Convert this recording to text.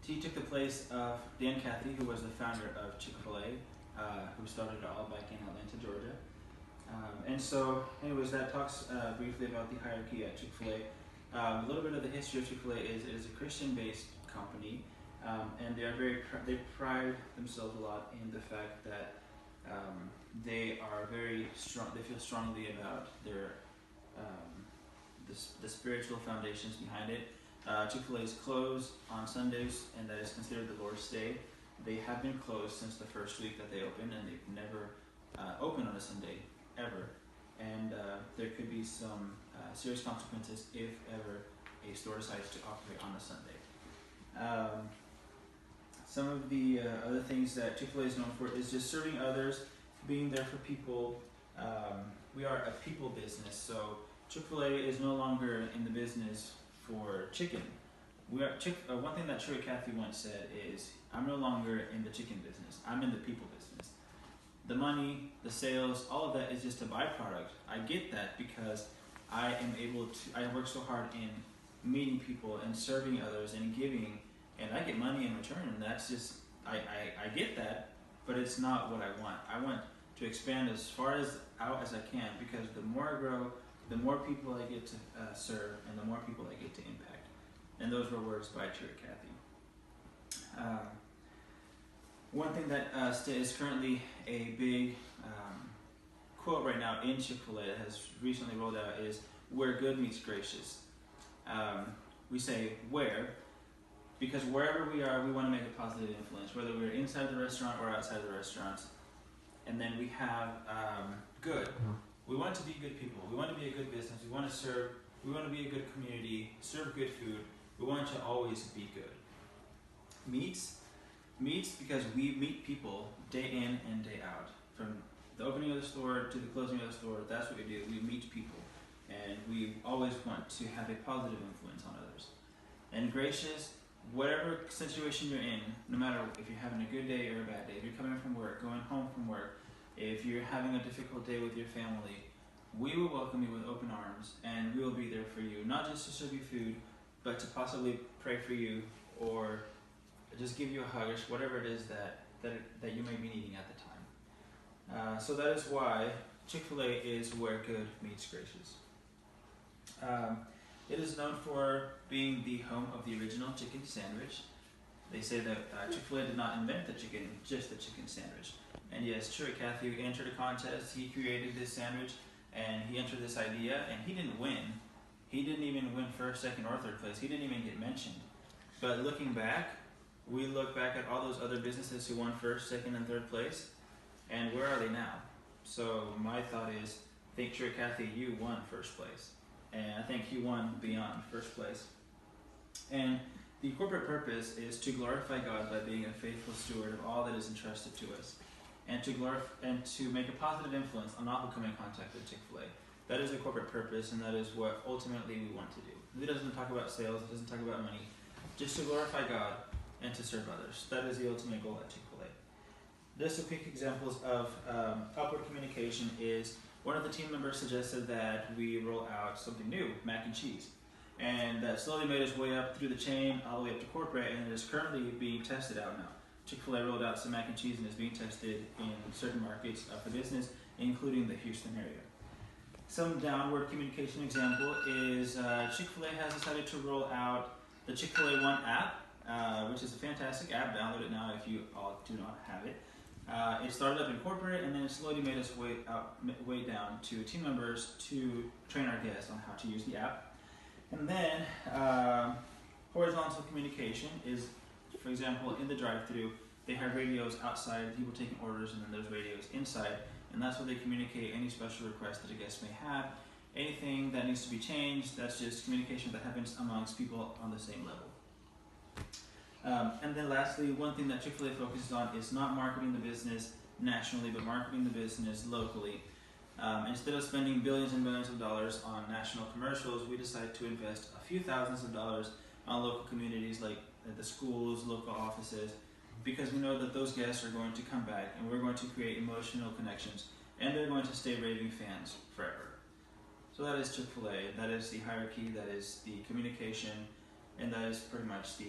he took the place of Dan Cathy, who was the founder of Chick-fil-A, who started it all back in Atlanta, Georgia. And so, anyways, that talks briefly about the hierarchy at Chick-fil-A. A little bit of the history of Chick-fil-A is it is a Christian-based company, and they pride themselves a lot in the fact that they are very strong. They feel strongly about their the spiritual foundations behind it. Chick-fil-A is closed on Sundays, and that is considered the Lord's Day. They have been closed since the first week that they opened, and they've never opened on a Sunday ever. And there could be some serious consequences if ever a store decides to operate on a Sunday. Some of the other things that Chick-fil-A is known for is just serving others, being there for people. We are a people business, so Chick-fil-A is no longer in the business for chicken. One thing that Troy Cathy once said is, I'm no longer in the chicken business, I'm in the people business. The money, the sales, all of that is just a byproduct. I get that because I work so hard in meeting people and serving others and giving, and I get money in return, and that's just, I get that, but it's not what I want. I want to expand as far out as I can, because the more I grow, the more people I get to serve, and the more people I get to impact. And those were words by Troy Cathy. One thing that is currently a big quote right now in Chick-fil-A that has recently rolled out is, where good meets gracious. We say where, because wherever we are, we want to make a positive influence, whether we're inside the restaurant or outside the restaurant. And then we have good. We want to be good people. We want to be a good business. We want to serve. We want to be a good community, serve good food. We want to always be good. Meets because we meet people day in and day out. From the opening of the store to the closing of the store, that's what we do. We meet people, and we always want to have a positive influence on others. And gracious, whatever situation you're in, no matter if you're having a good day or a bad day, if you're coming from work, going home from work, if you're having a difficult day with your family, we will welcome you with open arms, and we will be there for you, not just to serve you food, but to possibly pray for you or just give you a hug, or whatever it is that you may be needing at the time. So that is why Chick-fil-A is where good meets gracious. It is known for being the home of the original chicken sandwich. They say that Chick-fil-A did not invent the chicken, just the chicken sandwich. And yes, Troy Cathy entered a contest. He created this sandwich, and he entered this idea, and he didn't win. He didn't even win first, second, or third place. He didn't even get mentioned. But looking back, we look back at all those other businesses who won first, second, and third place, and where are they now? So my thought is, I think Troy Cathy, you won first place. And I think he won beyond first place. And the corporate purpose is to glorify God by being a faithful steward of all that is entrusted to us, and to make a positive influence on all who come in contact with Chick-fil-A. That is the corporate purpose, and that is what ultimately we want to do. It doesn't talk about sales, it doesn't talk about money, just to glorify God and to serve others. That is the ultimate goal at Chick-fil-A. Just a quick examples of upward communication is, one of the team members suggested that we roll out something new, mac and cheese. And that slowly made its way up through the chain, all the way up to corporate, and it is currently being tested out now. Chick-fil-A rolled out some mac and cheese and is being tested in certain markets for business, including the Houston area. Some downward communication example is Chick-fil-A has decided to roll out the Chick-fil-A One app, which is a fantastic app. Download it now if you all do not have it. It started up in corporate, and then it slowly made its way down to team members to train our guests on how to use the app. And then horizontal communication is, for example, in the drive-thru, they have radios outside, people taking orders, and then there's radios inside, and that's where they communicate any special requests that a guest may have. Anything that needs to be changed, that's just communication that happens amongst people on the same level. And then lastly, one thing that Chick-fil-A focuses on is not marketing the business nationally, but marketing the business locally. Instead of spending billions and billions of dollars on national commercials, we decided to invest a few thousands of dollars on local communities like the schools, local offices, because we know that those guests are going to come back, and we're going to create emotional connections, and they're going to stay raving fans forever. So that is Chick-fil-A, that is the hierarchy, that is the communication, and that is pretty much the